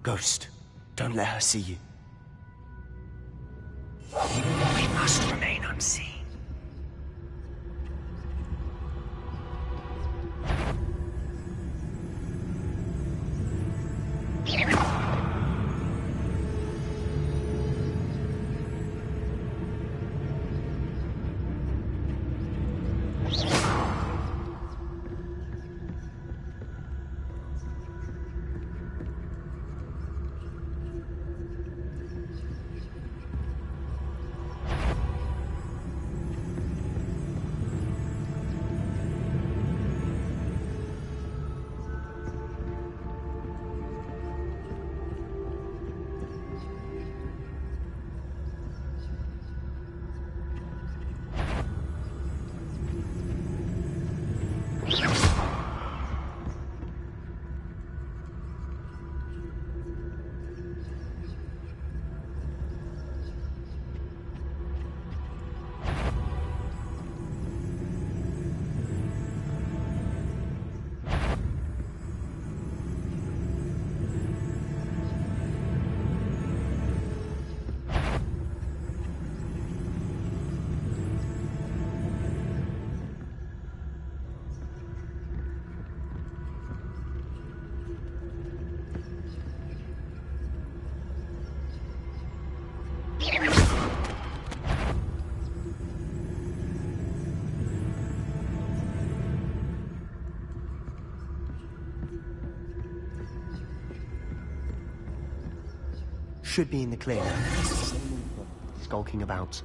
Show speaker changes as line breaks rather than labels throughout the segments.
Ghost, don't let her see you.
We must remain unseen.
Should be in the clear now. Skulking about.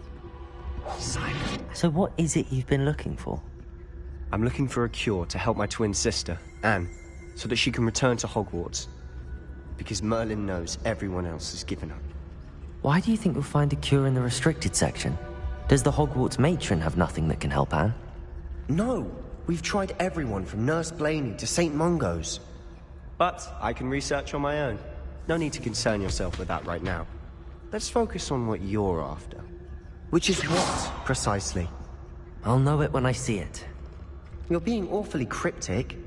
So what is it you've been looking for?
I'm looking for a cure to help my twin sister, Anne, so that she can return to Hogwarts. Because Merlin knows everyone else has given up.
Why do you think you'll find a cure in the restricted section? Does the Hogwarts matron have nothing that can help Anne?
No! We've tried everyone from Nurse Blaney to St. Mungo's. But I can research on my own. No need to concern yourself with that right now. Let's focus on what you're after. Which is what, precisely?
I'll know it when I see it.
You're being awfully cryptic.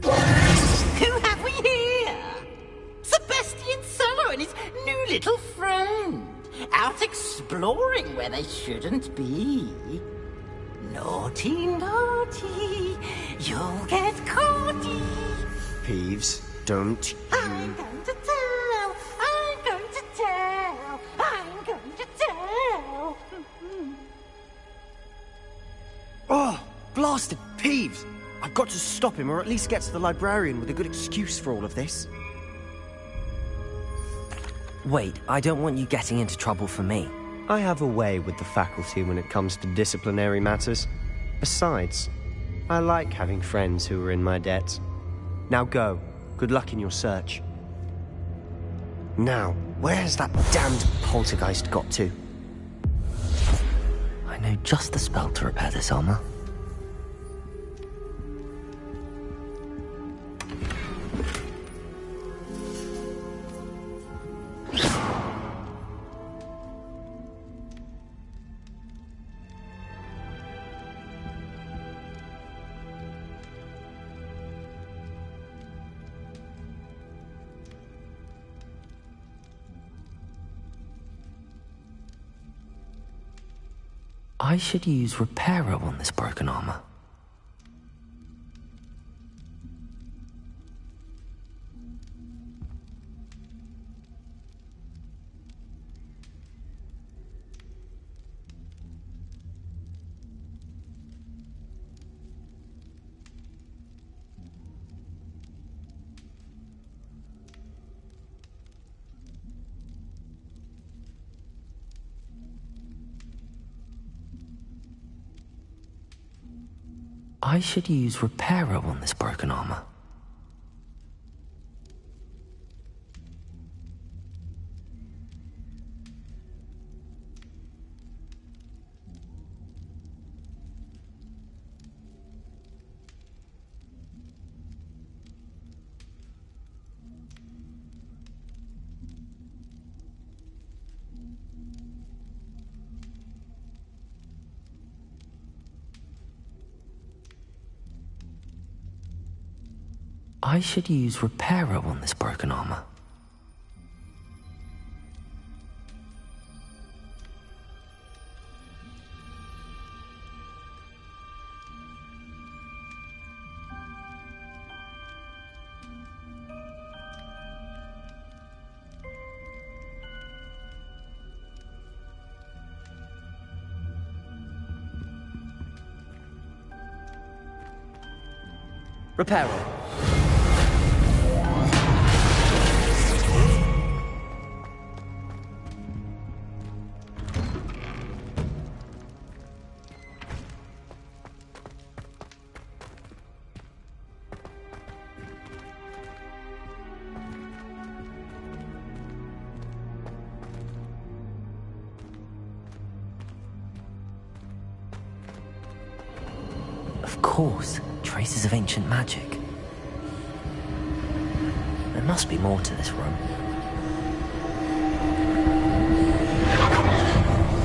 Who have we here? Sebastian Solo and his new little friend. Out exploring where they shouldn't be. Naughty, naughty, you'll get caughty.
Peeves, don't you...
I'm going to tell, I'm going to tell, I'm going to tell.
Oh, blasted Peeves! I've got to stop him, or at least get to the librarian with a good excuse for all of this.
Wait, I don't want you getting into trouble for me.
I have a way with the faculty when it comes to disciplinary matters. Besides, I like having friends who are in my debt. Now go. Good luck in your search. Now, where's that damned poltergeist got to?
I know just the spell to repair this armor. I should use Reparo on this broken armor. I should use Reparo on this broken armor. I should use Reparo on this broken armor.
Reparo.
Of course, traces of ancient magic. There must be more to this room.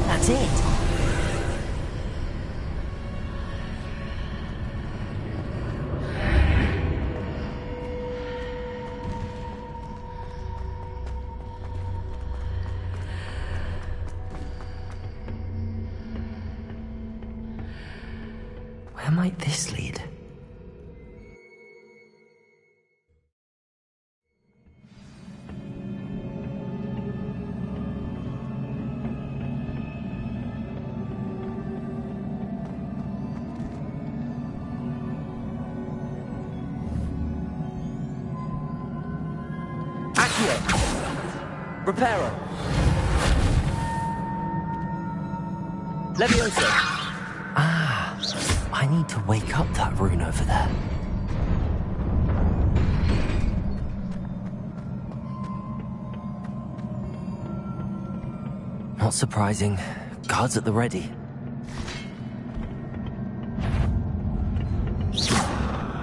That's it! Where might this lead?
Reparo. Levioso.
Ah, I need to wake up that rune over there. Not surprising. Guards at the ready.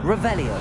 Revelio.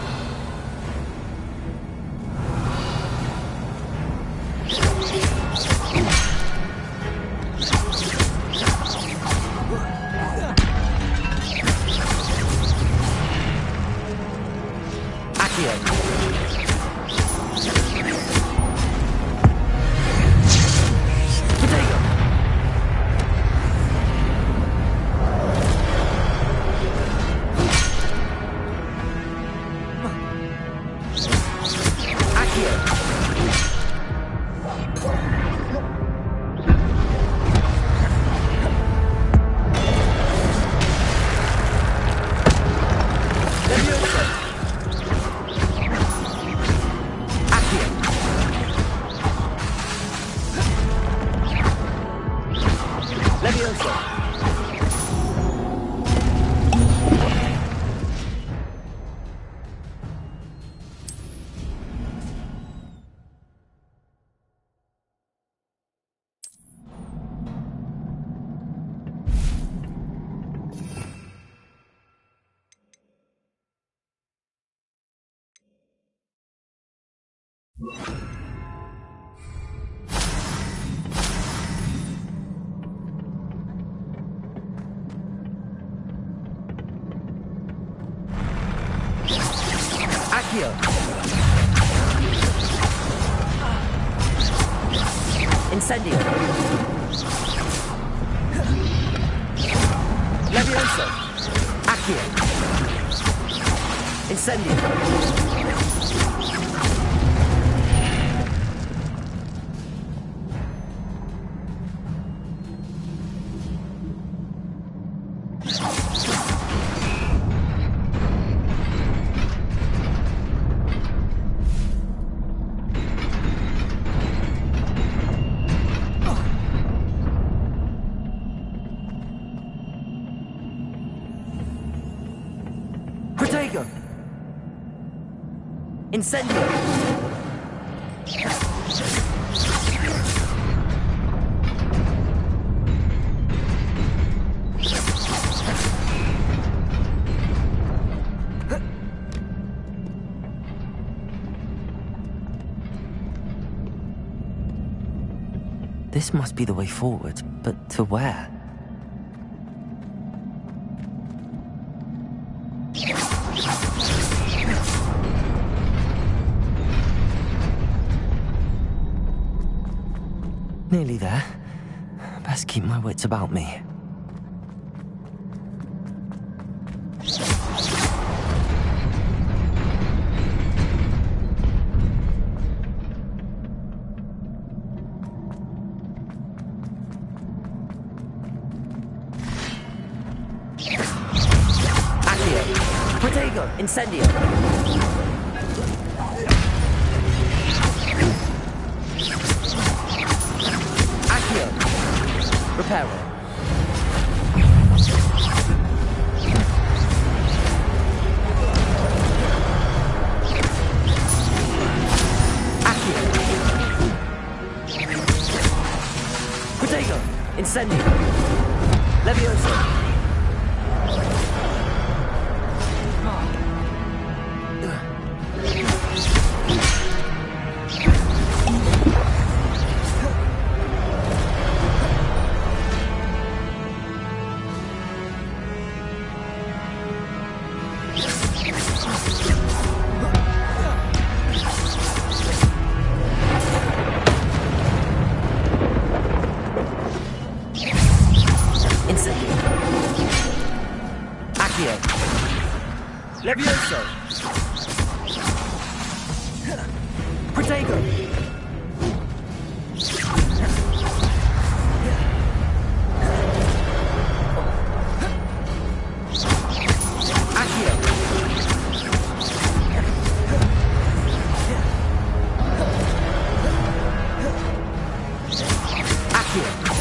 Incendio. Levioso. Accio. Incendio. Incendio!
This must be the way forward, but to where? Nearly there. Best keep my wits about me.
Protego, incendio! Accio! Reparo. Accio! Protego, incendio! Levioso! Levioso! Protego! Accio! Accio!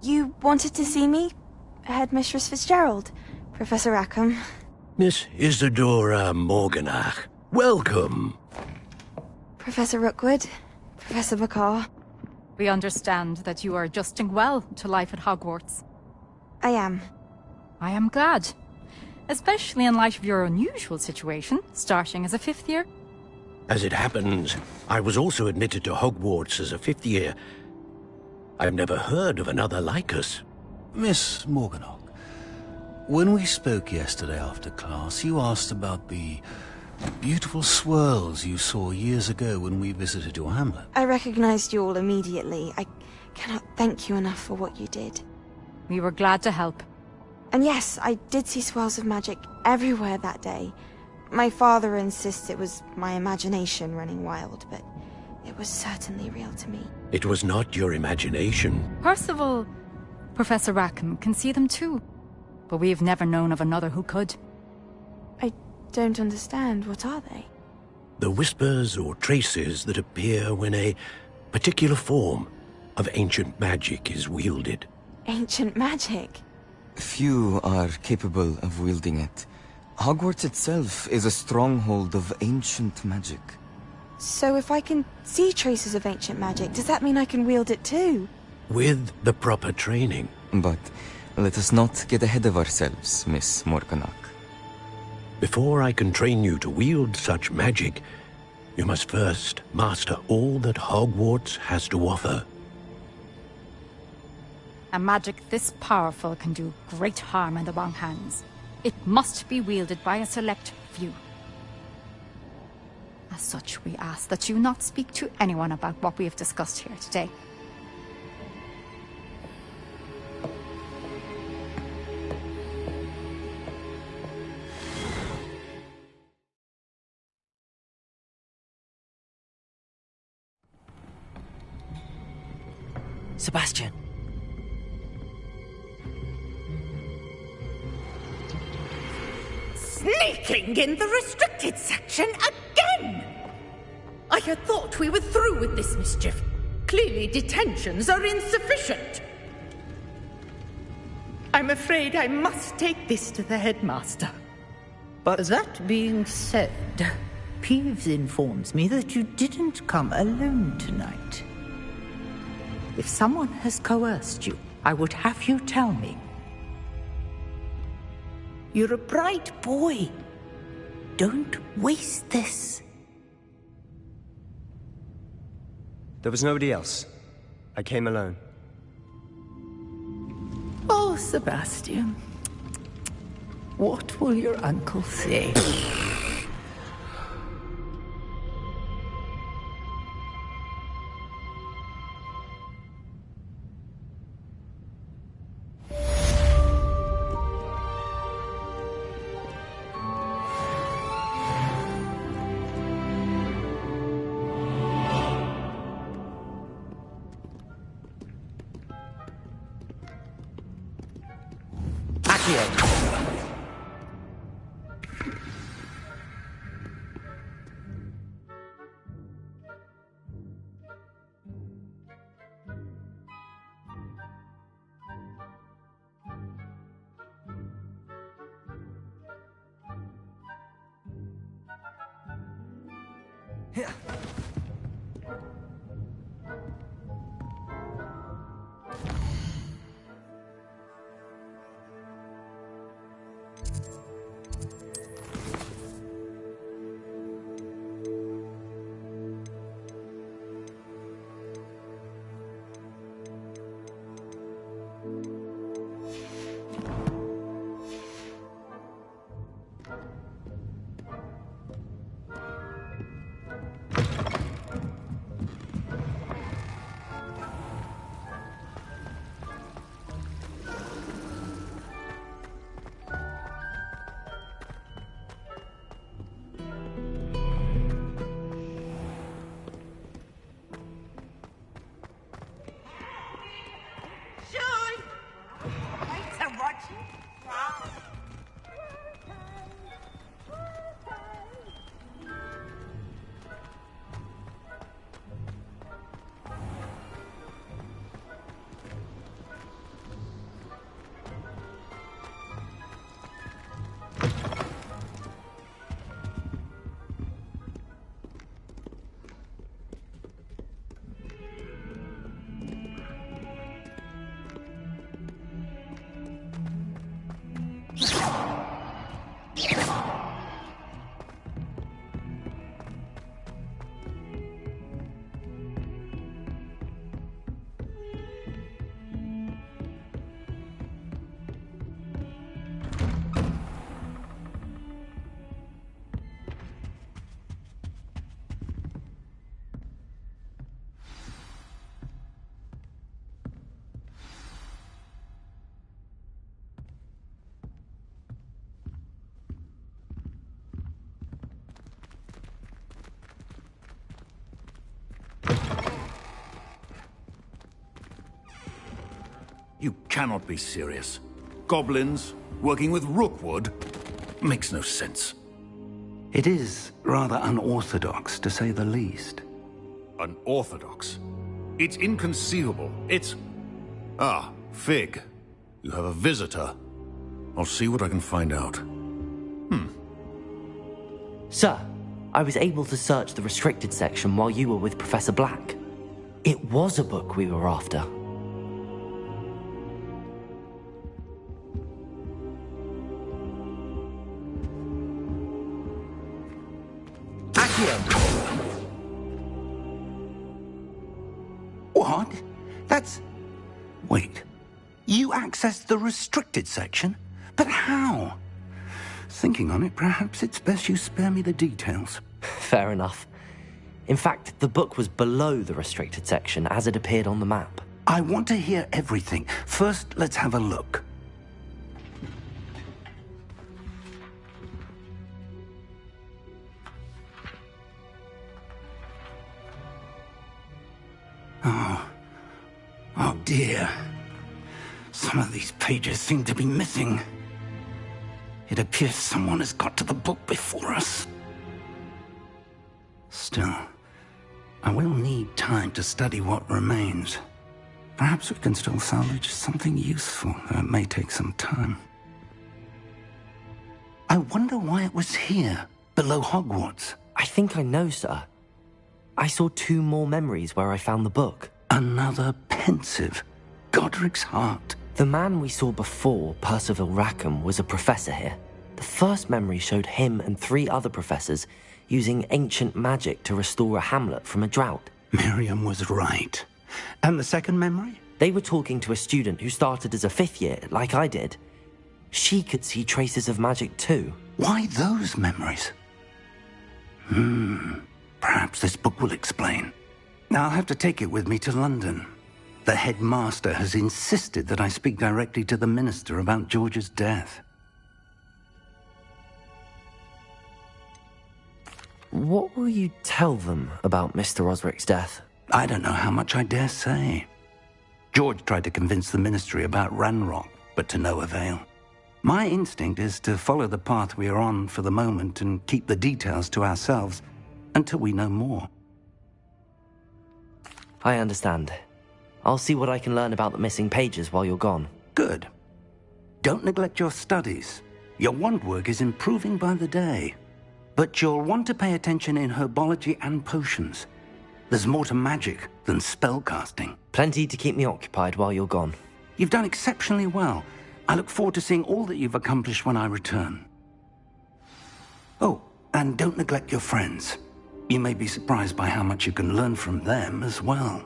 You wanted to see me? Headmistress Fitzgerald? Professor Rackham?
Miss Isadora Morganach, welcome.
Professor Rookwood? Professor Bakar?
We understand that you are adjusting well to life at Hogwarts.
I am.
I am glad. Especially in light of your unusual situation, starting as a fifth year.
As it happens, I was also admitted to Hogwarts as a fifth year. I've never heard of another like us.
Miss Morganach, when we spoke yesterday after class, you asked about the beautiful swirls you saw years ago when we visited your hamlet.
I recognized you all immediately. I cannot thank you enough for what you did.
We were glad to help.
And yes, I did see swirls of magic everywhere that day. My father insists it was my imagination running wild, but It was certainly real to me.
It was not your imagination.
Percival, Professor Rackham can see them too. But we've never known of another who could.
I don't understand. What are they?
The whispers or traces that appear when a particular form of ancient magic is wielded.
Ancient magic?
Few are capable of wielding it. Hogwarts itself is a stronghold of ancient magic.
So if I can see traces of ancient magic, does that mean I can wield it too?
With the proper training.
But let us not get ahead of ourselves, Miss Morganach.
Before I can train you to wield such magic, you must first master all that Hogwarts has to offer.
A magic this powerful can do great harm in the wrong hands. It must be wielded by a select few. As such, we ask that you not speak to anyone about what we have discussed here today.
Sebastian.
Sneaking in the restricted section again! I had thought we were through with this mischief. Clearly detentions are insufficient. I'm afraid I must take this to the headmaster.
But
That being said, Peeves informs me that you didn't come alone tonight. If someone has coerced you, I would have you tell me. You're a bright boy. Don't waste this.
there was nobody else. I came alone.
Oh, Sebastian. What will your uncle say?
You cannot be serious. Goblins working with Rookwood? Makes no sense.
It is rather unorthodox, to say the least.
Unorthodox? It's inconceivable. It's... Ah, Fig. You have a visitor. I'll see what I can find out.
Sir, I was able to search the restricted section while you were with Professor Black. It was a book we were after.
Accio!
What? That's... Wait. You accessed the restricted section? But how? Thinking on it, perhaps it's best you spare me the details.
Fair enough. In fact, the book was below the restricted section as it appeared on the map.
I want to hear everything. First, let's have a look. Oh dear. Some of these pages seem to be missing. It appears someone has got to the book before us. Still, I will need time to study what remains. Perhaps we can still salvage something useful, though it may take some time. I wonder why it was here, below Hogwarts.
I think I know, sir. I saw 2 more memories where I found the book.
Another pensive. Godric's heart.
The man we saw before, Percival Rackham, was a professor here. The first memory showed him and 3 other professors using ancient magic to restore a hamlet from a drought.
Miriam was right. And the second memory?
They were talking to a student who started as a 5th year, like I did. She could see traces of magic too.
Why those memories? Perhaps this book will explain. Now I'll have to take it with me to London. The headmaster has insisted that I speak directly to the minister about George's death.
What will you tell them about Mr. Osric's death?
I don't know how much I dare say. George tried to convince the ministry about Ranrock, but to no avail. My instinct is to follow the path we are on for the moment and keep the details to ourselves until we know more.
I understand. I'll see what I can learn about the missing pages while you're gone.
Good. Don't neglect your studies. Your wand work is improving by the day. But you'll want to pay attention in herbology and potions. There's more to magic than spellcasting.
Plenty to keep me occupied while you're gone.
You've done exceptionally well. I look forward to seeing all that you've accomplished when I return. Oh, and don't neglect your friends. You may be surprised by how much you can learn from them as well.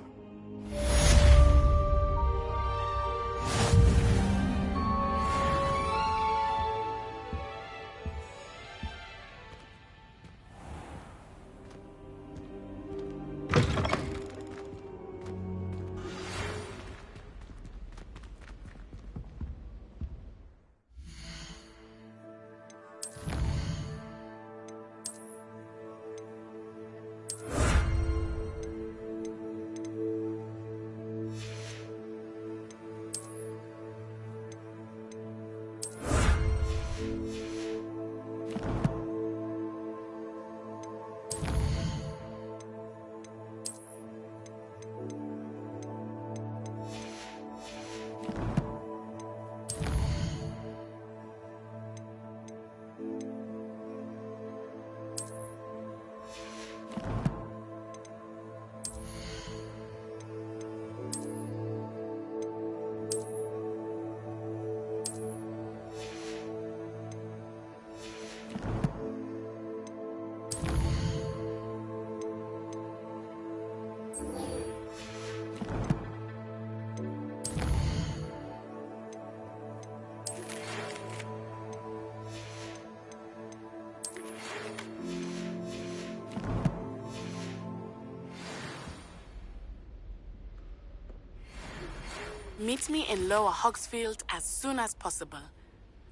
Meet me in Lower Hogsfield as soon as possible.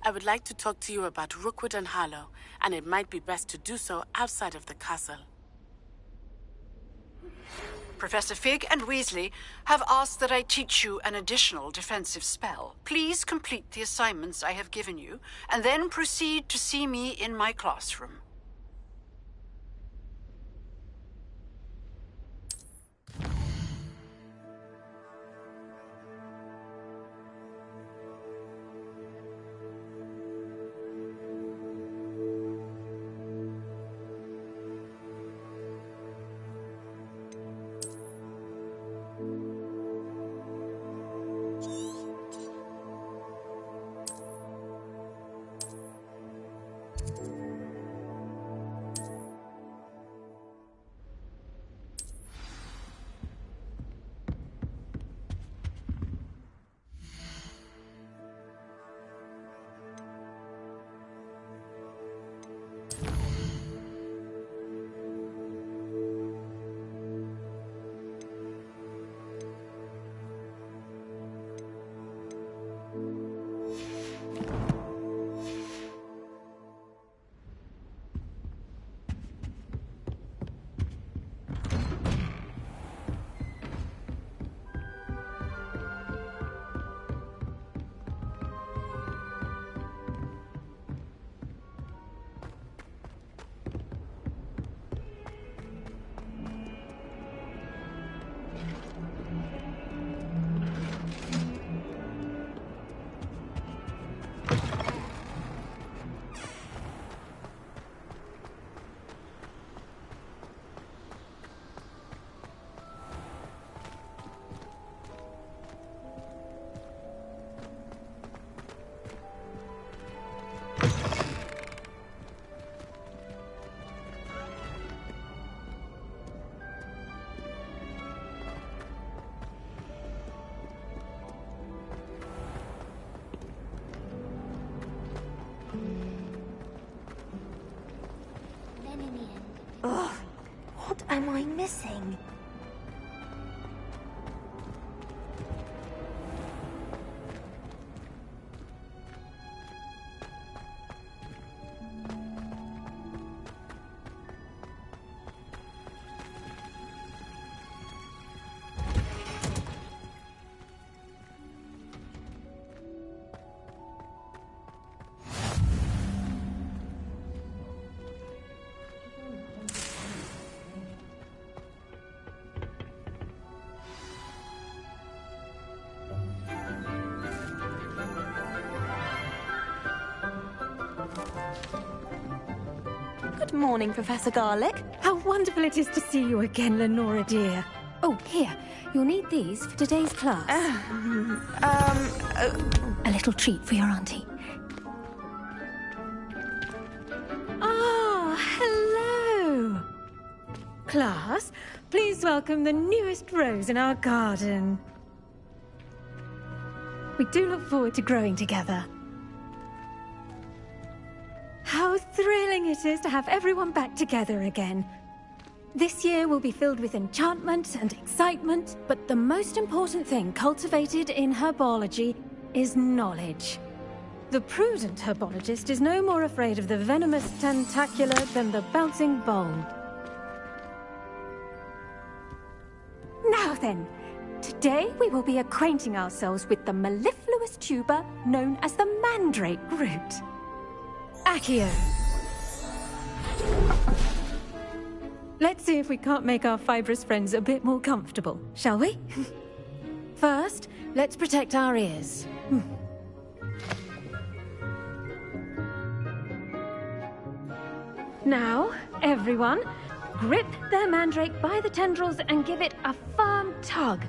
I would like to talk to you about Rookwood and Harlow, and it might be best to do so outside of the castle.
Professor Fig and Weasley have asked that I teach you an additional defensive spell. Please complete the assignments I have given you, and then proceed to see me in my classroom.
Ugh, what am I missing? Good morning, Professor Garlick.
How wonderful it is to see you again, Lenora dear. Oh, here. You'll need these for today's class. A little treat for your auntie. Ah, hello. Class, please welcome the newest rose in our garden. We do look forward to growing together. How thrilling it is to have everyone back together again. This year will be filled with enchantment and excitement, but the most important thing cultivated in herbology is knowledge. The prudent herbologist is no more afraid of the venomous tentacular than the bouncing bulb. Now then, today we will be acquainting ourselves with the mellifluous tuber known as the mandrake root. Accio. Let's see if we can't make our fibrous friends a bit more comfortable, shall we? First, let's protect our ears. Now, everyone, grip their mandrake by the tendrils and give it a firm tug.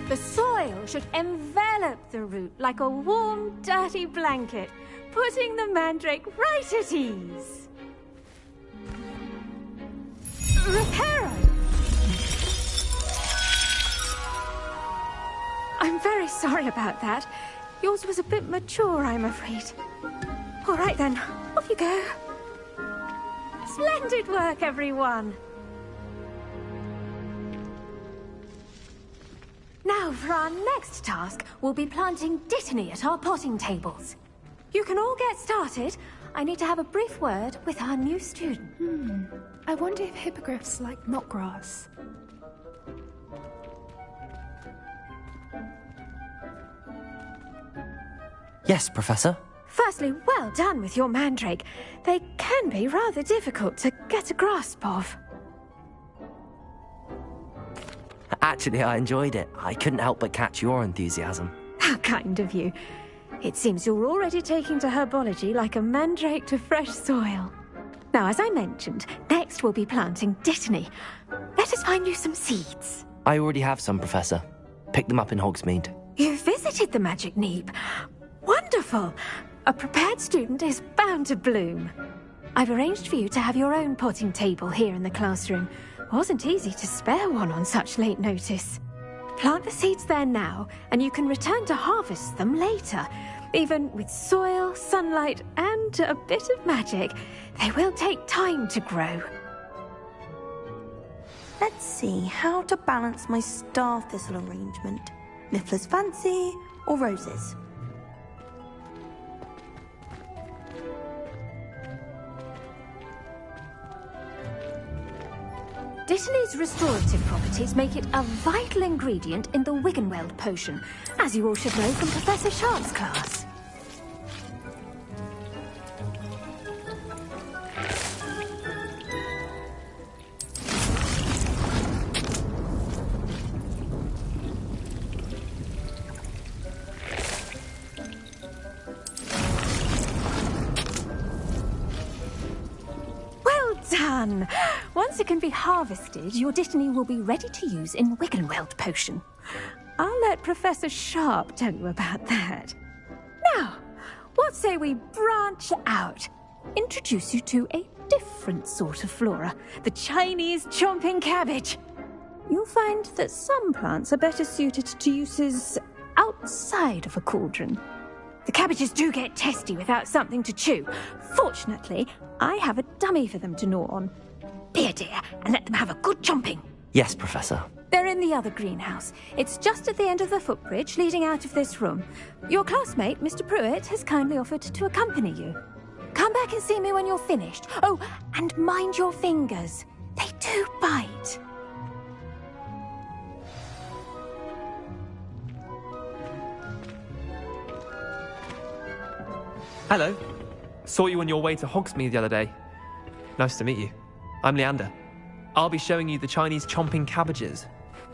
The soil should envelop the root like a warm, dirty blanket, putting the mandrake right at ease. Reparo! very sorry about that. Yours was a bit mature, I'm afraid. All right then, off you go. Splendid work, everyone. Now, for our next task, we'll be planting Dittany at our potting tables. You can all get started. I need to have a brief word with our new student.
I wonder if hippogriffs like knotgrass.
Yes, Professor?
Firstly, well done with your mandrake. They can be rather difficult to get a grasp of.
Actually, I enjoyed it. I couldn't help but catch your enthusiasm.
How kind of you. It seems you're already taking to herbology like a mandrake to fresh soil. Now, as I mentioned, next we'll be planting Dittany. Let us find you some seeds.
I already have some, Professor. Picked them up in Hogsmeade.
You visited the Magic Neep. Wonderful! A prepared student is bound to bloom. I've arranged for you to have your own potting table here in the classroom. Wasn't easy to spare one on such late notice. Plant the seeds there now, and you can return to harvest them later. Even with soil, sunlight, and a bit of magic, they will take time to grow.
Let's see how to balance my star thistle arrangement. Miffler's fancy or roses?
Dittany's restorative properties make it a vital ingredient in the Wiggenweld potion, as you all should know from Professor Sharp's class. Done! Once it can be harvested, your Dittany will be ready to use in Wiggenweld potion. I'll let Professor Sharp tell you about that. Now, what say we branch out? Introduce you to a different sort of flora, the Chinese chomping cabbage. You'll find that some plants are better suited to uses outside of a cauldron. The cabbages do get testy without something to chew. Fortunately, I have a dummy for them to gnaw on. Be a dear and let them have a good chomping.
Yes, Professor.
They're in the other greenhouse. It's just at the end of the footbridge leading out of this room. Your classmate, Mr. Pruitt, has kindly offered to accompany you. Come back and see me when you're finished. Oh, and mind your fingers. They do bite.
Hello. Saw you on your way to Hogsmeade the other day. Nice to meet you. I'm Leander. I'll be showing you the Chinese chomping cabbages.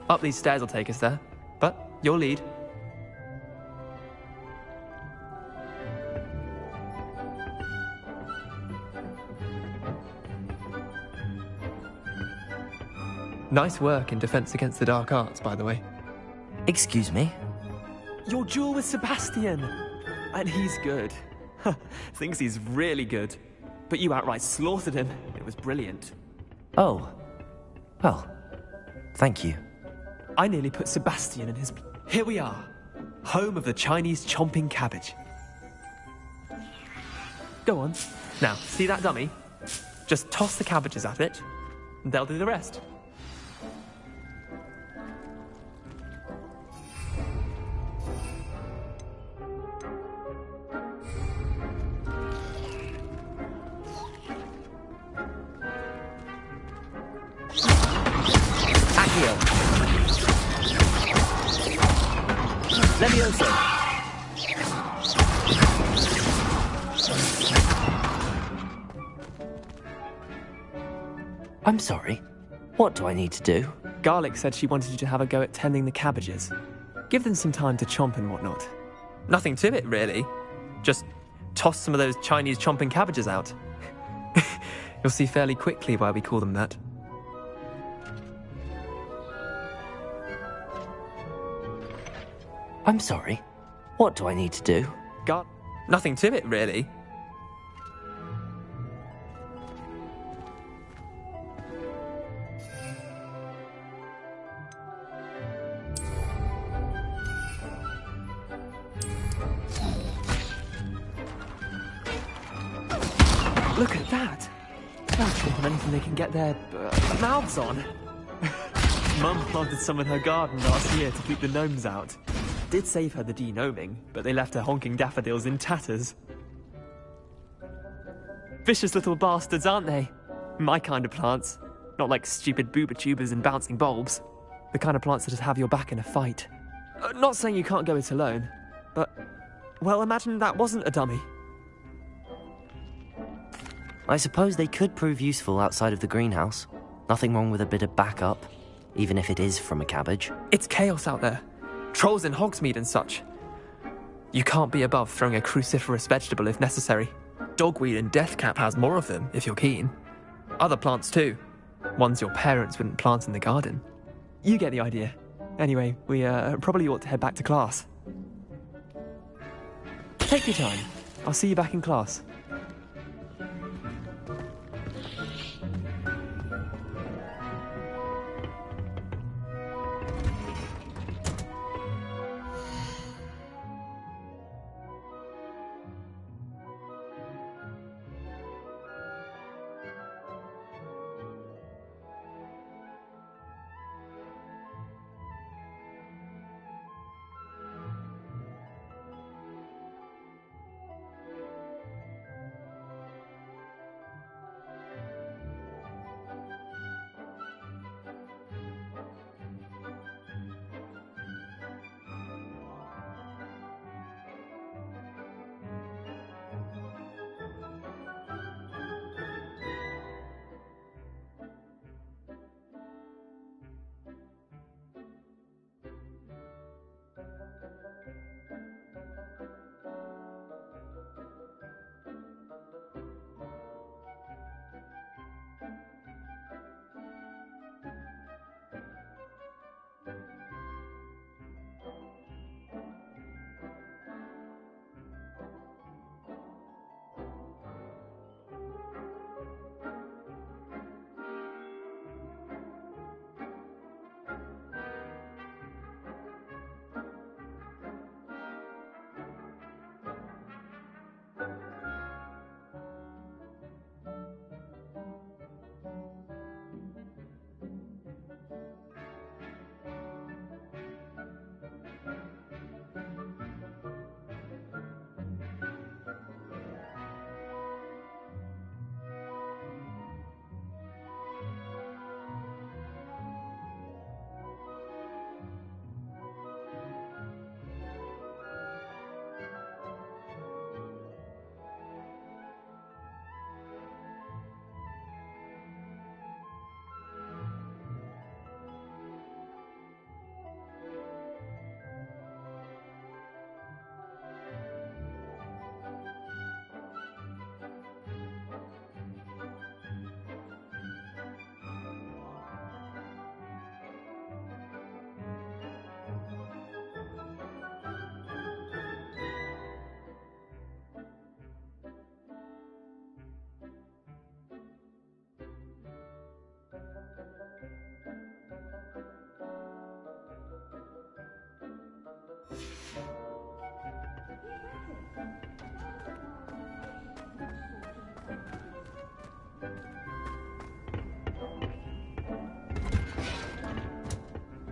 Up these stairs will take us there, but you'll lead. Nice work in Defense Against the Dark Arts, by the way.
Excuse me?
Your duel with Sebastian! And he's good. Thinks he's really good. But you outright slaughtered him. It was brilliant.
Oh. Well, thank you.
I nearly put Sebastian in his... Here we are. Home of the Chinese chomping cabbage. Go on. Now, see that dummy? Just toss the cabbages at it, and they'll do the rest.
Levioso.
I'm sorry. What do I need to do?
Garlic said she wanted you to have a go at tending the cabbages. Give them some time to chomp and whatnot. Nothing to it, really. Just toss some of those Chinese chomping cabbages out. You'll see fairly quickly why we call them that.
I'm sorry. What do I need to do?
Nothing to it, really. Look at that! They'll chomp on anything they can get their mouths on. Mum planted some in her garden last year to keep the gnomes out. Did save her the de-gnoming, but they left her honking daffodils in tatters. Vicious little bastards, aren't they? My kind of plants. Not like stupid booba tubers and bouncing bulbs. The kind of plants that just have your back in a fight. Not saying you can't go it alone, but, well, imagine that wasn't a dummy.
I suppose they could prove useful outside of the greenhouse. Nothing wrong with a bit of backup, even if it is from a cabbage.
It's chaos out there. Trolls in Hogsmeade and such. You can't be above throwing a cruciferous vegetable if necessary. Dogweed and deathcap has more of them, if you're keen. Other plants too. Ones your parents wouldn't plant in the garden. You get the idea. Anyway, we probably ought to head back to class. Take your time. I'll see you back in class.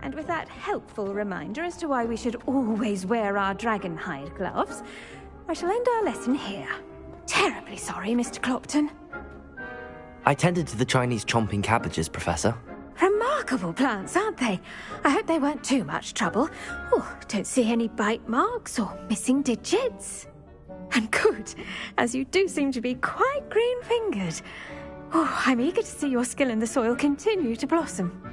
And with that helpful reminder as to why we should always wear our dragon hide gloves, I shall end our lesson here. Terribly sorry, Mr. Clopton.
I tended to the Chinese chomping cabbages, Professor.
Remarkable plants, aren't they? I hope they weren't too much trouble. Oh, don't see any bite marks or missing digits. And good, as you do seem to be quite green-fingered. Oh, I'm eager to see your skill in the soil continue to blossom.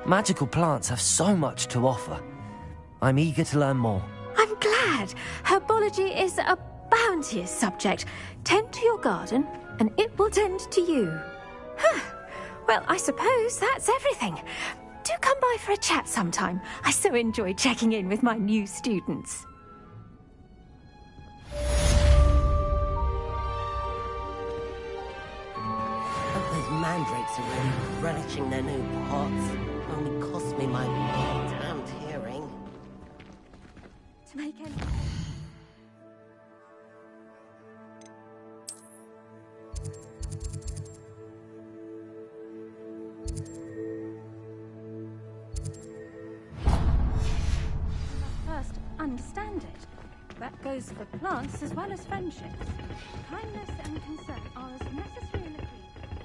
Magical plants have so much to offer. I'm eager to learn more.
I'm glad. Herbology is a bounteous subject. Tend to your garden, and it will tend to you. Huh. Well, I suppose that's everything. Do come by for a chat sometime. I so enjoy checking in with my new students.
Hope those mandrakes are really relishing their new pots. Only cost me my damned hearing.
To make any... That goes for plants as well as friendships. Kindness and concern are as necessary in a creed.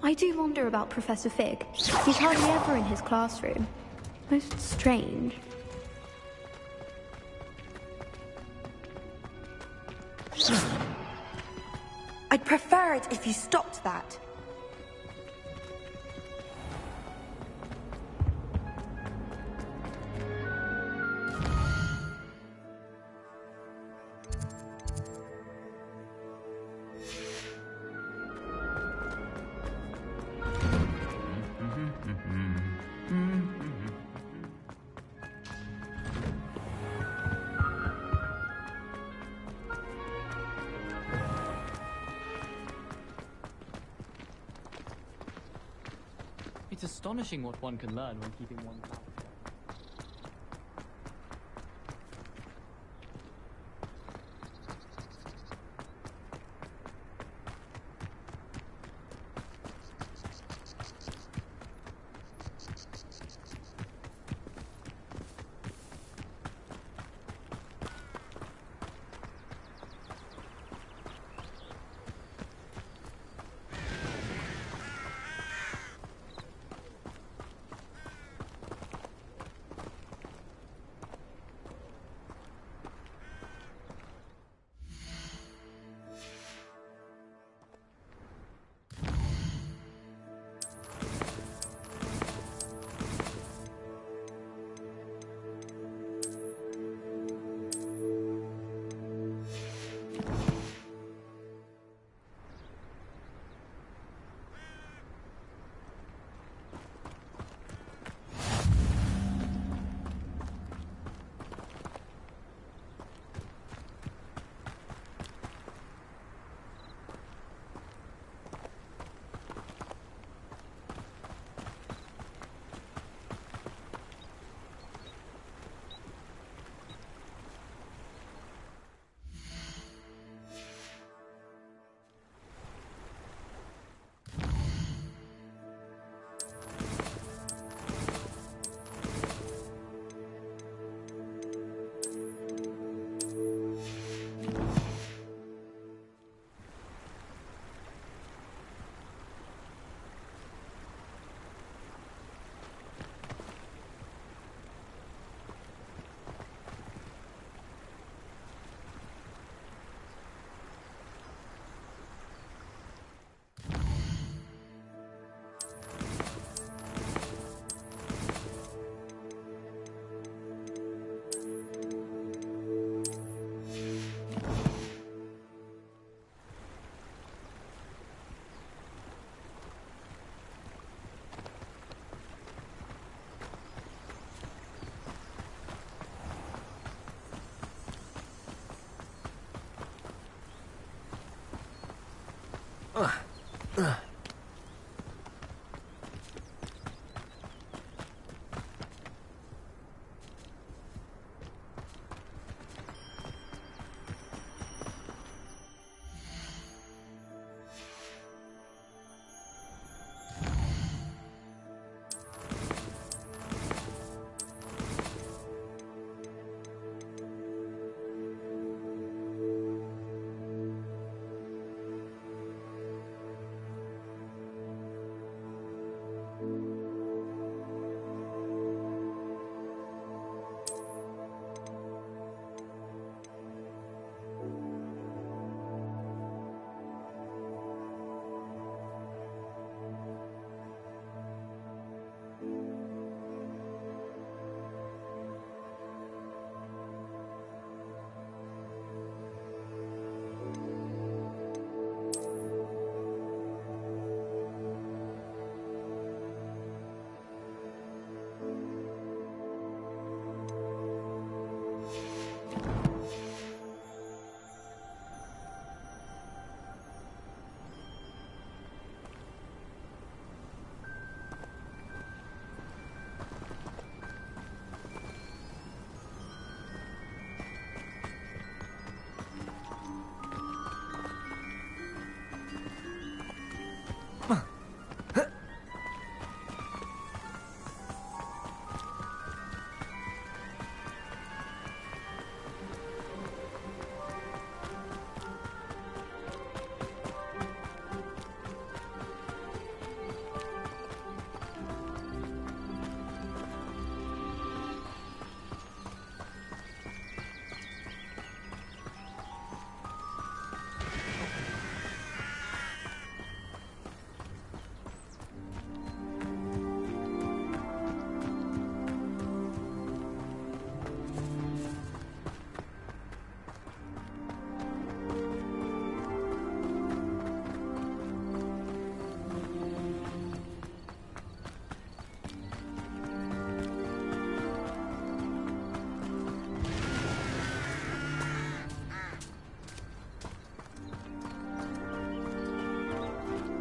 I do wonder about Professor Fig. He's hardly ever in his classroom. Most strange.
I'd prefer it if you stopped that.
It's astonishing what one can learn when keeping one power.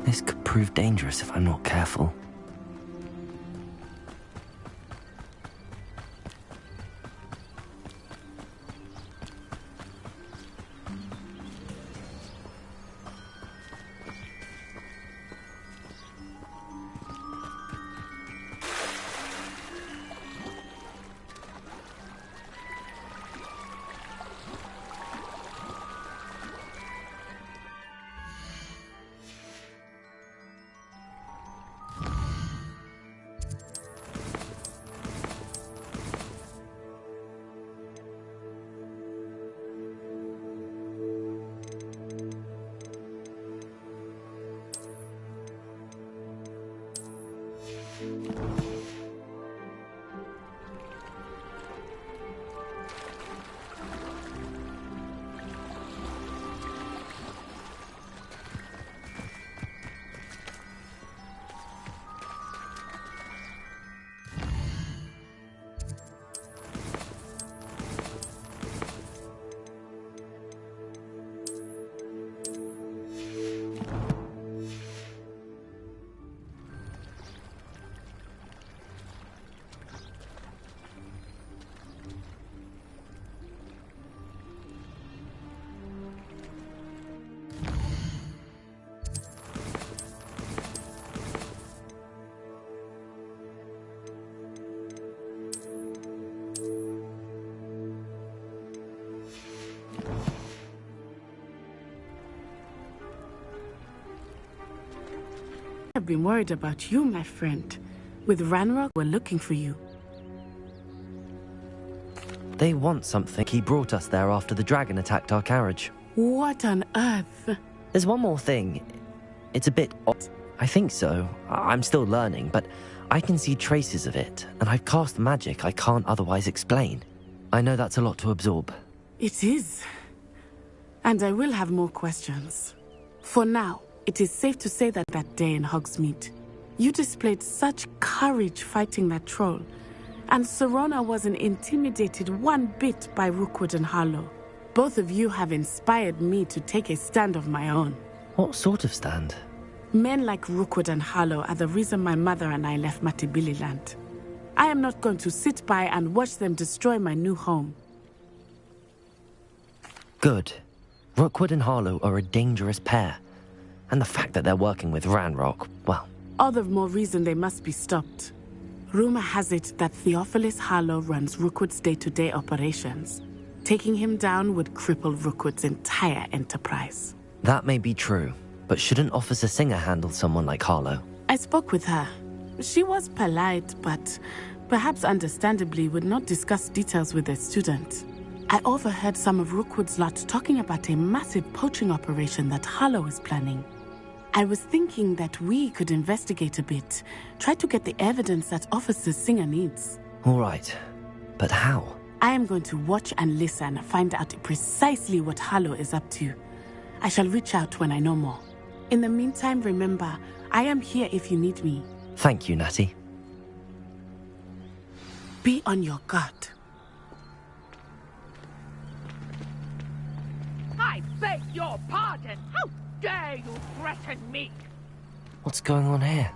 This could prove dangerous if I'm not careful.
I've been worried about you, my friend. With Ranrock, we're looking for you.
They want something. He brought us there after the dragon attacked our carriage.
What on earth?
There's one more thing. It's a bit odd. I think so. I'm still learning, but I can see traces of it, and I've cast magic I can't otherwise explain. I know that's a lot to absorb.
It is. And I will have more questions. For now, it is safe to say that that day in Hogsmeade, you displayed such courage fighting that troll, and Serona wasn't intimidated one bit by Rookwood and Harlow. Both of you have inspired me to take a stand of my own.
What sort of stand?
Men like Rookwood and Harlow are the reason my mother and I left Matibili-land. I am not going to sit by and watch them destroy my new home.
Good. Rookwood and Harlow are a dangerous pair. And the fact that they're working with Ranrock, well...
All the more reason they must be stopped. Rumor has it that Theophilus Harlow runs Rookwood's day-to-day operations. Taking him down would cripple Rookwood's entire enterprise.
That may be true, but shouldn't Officer Singer handle someone like Harlow?
I spoke with her. She was polite, but perhaps understandably would not discuss details with a student. I overheard some of Rookwood's lot talking about a massive poaching operation that Harlow is planning. I was thinking that we could investigate a bit, try to get the evidence that Officer Singer needs.
All right, but how?
I am going to watch and listen, find out precisely what Harlow is up to. I shall reach out when I know more. In the meantime, remember, I am here if you need me.
Thank you, Natty.
Be on your guard.
I beg your pardon! How dare you threaten me?
What's going on here?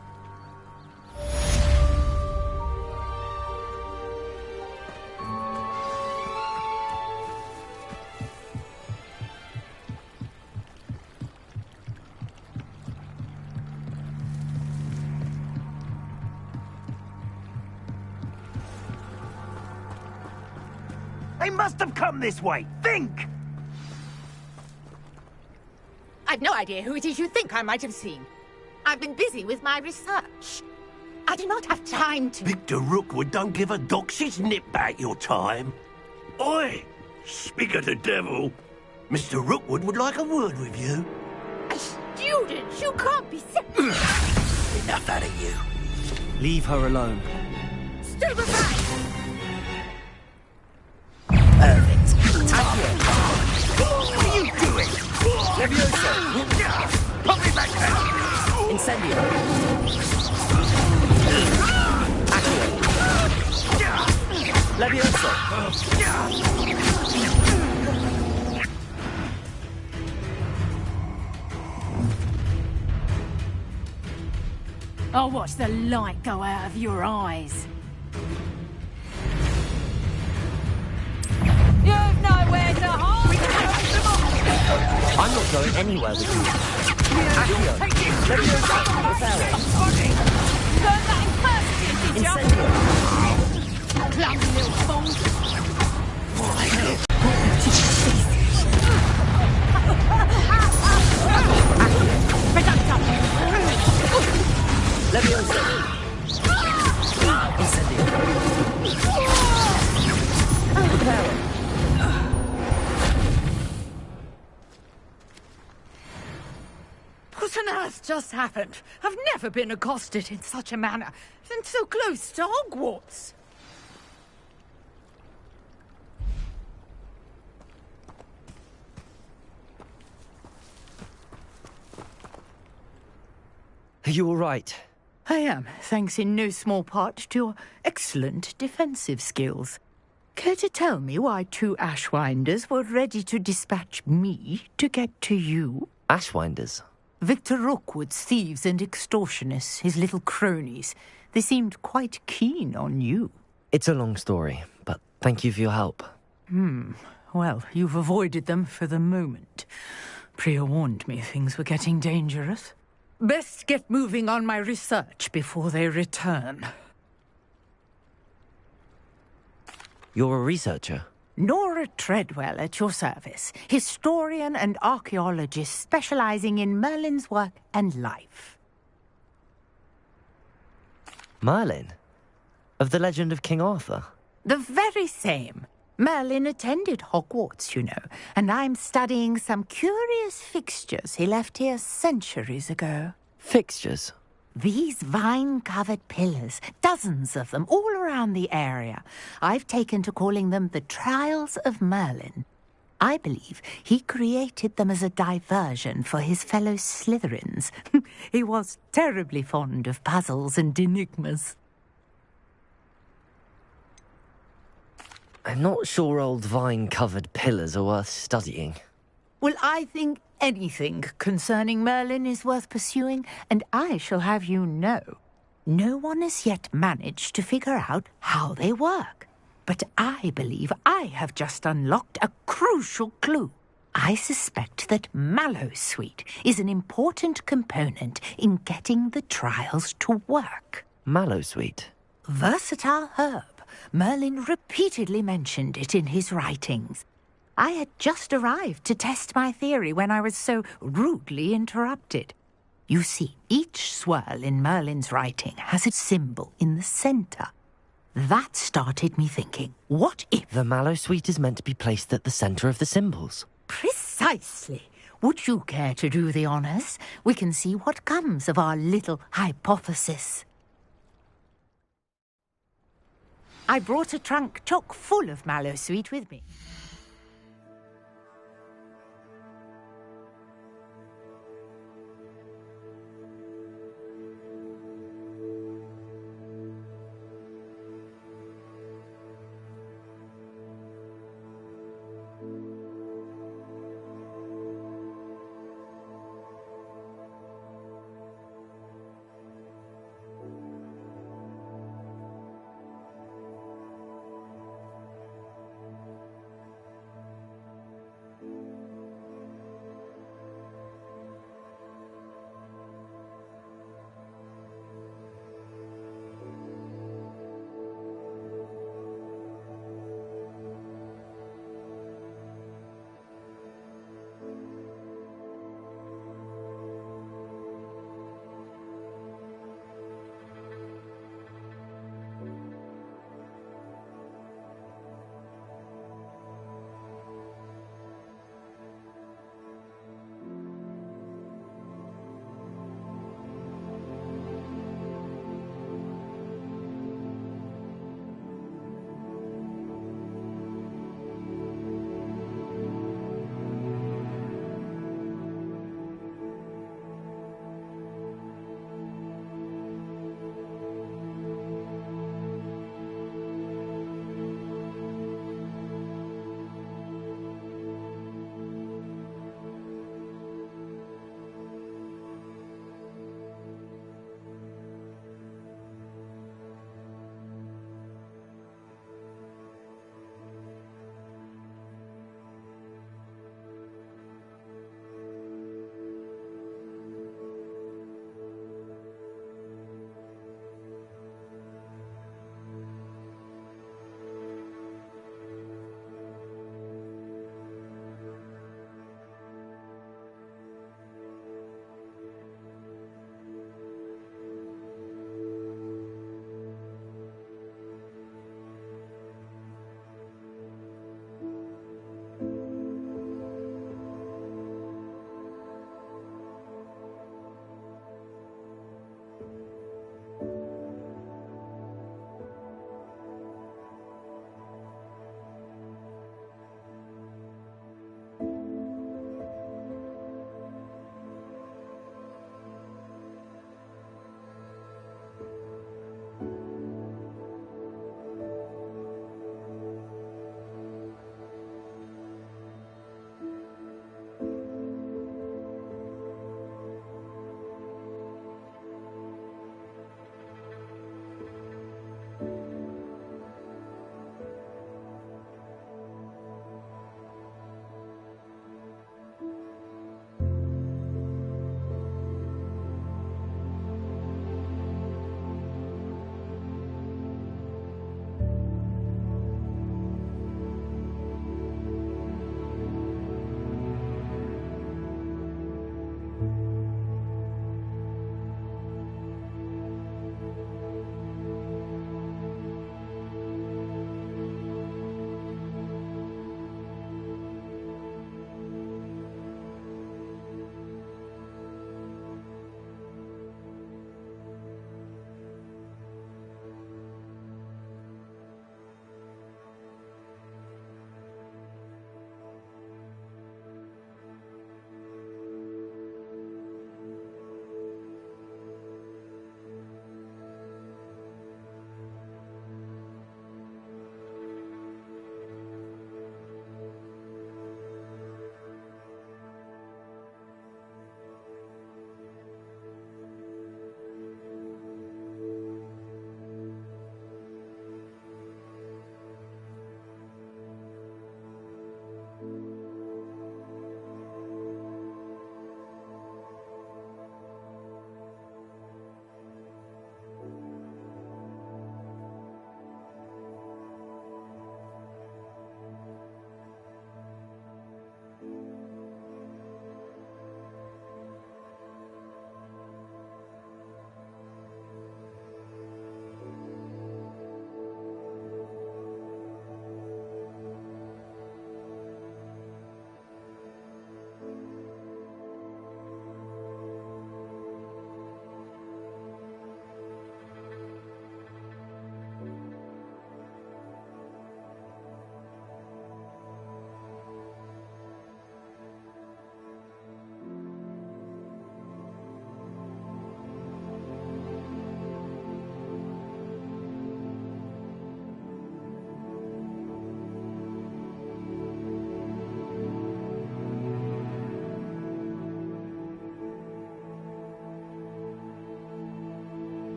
They must have come this way. Think!
I've no idea who it is you think I might have seen. I've been busy with my research. I do not have time to...
Victor Rookwood don't give a doxy's nip back your time. Oi! Speak of the devil. Mr. Rookwood would like a word with you.
A student? You can't be...
Enough out of you.
Leave her alone.
Stupefy!
Perfect. What are you doing? Levioso! Put me back there! Incendio! Accio! Levioso!
I'll watch the light go out of your eyes. You've nowhere to hide!
I'm not going anywhere with you. Accio, let me
Learn that in person, did ya? Clumsy little fool!
Let me
What on earth just happened? I've never been accosted in such a manner, and so close to Hogwarts.
Are you all right?
I am, thanks in no small part to your excellent defensive skills. Care to tell me why 2 Ashwinders were ready to dispatch me to get to you?
Ashwinders?
Victor Rookwood's thieves and extortionists, his little cronies. They seemed quite keen on you.
It's a long story, but thank you for your help.
Well, you've avoided them for the moment. Priya warned me things were getting dangerous. Best get moving on my research before they return.
You're a researcher?
Nora Treadwell at your service, historian and archaeologist specializing in Merlin's work and life.
Merlin? Of the legend of King Arthur?
The very same. Merlin attended Hogwarts, you know, and I'm studying some curious fixtures he left here centuries ago.
Fixtures?
These vine-covered pillars, dozens of them, all around the area. I've taken to calling them the Trials of Merlin. I believe he created them as a diversion for his fellow Slytherins. He was terribly fond of puzzles and enigmas.
I'm not sure old vine-covered pillars are worth studying.
Well, I think anything concerning Merlin is worth pursuing, and I shall have you know, no one has yet managed to figure out how they work. But I believe I have just unlocked a crucial clue. I suspect that Mallowsweet is an important component in getting the trials to work.
Mallowsweet?
Versatile herb. Merlin repeatedly mentioned it in his writings. I had just arrived to test my theory when I was so rudely interrupted. You see, each swirl in Merlin's writing has a symbol in the centre. That started me thinking, what if...
The Mallowsweet is meant to be placed at the centre of the symbols.
Precisely. Would you care to do the honours? We can see what comes of our little hypothesis. I brought a trunk chock full of Mallowsweet with me.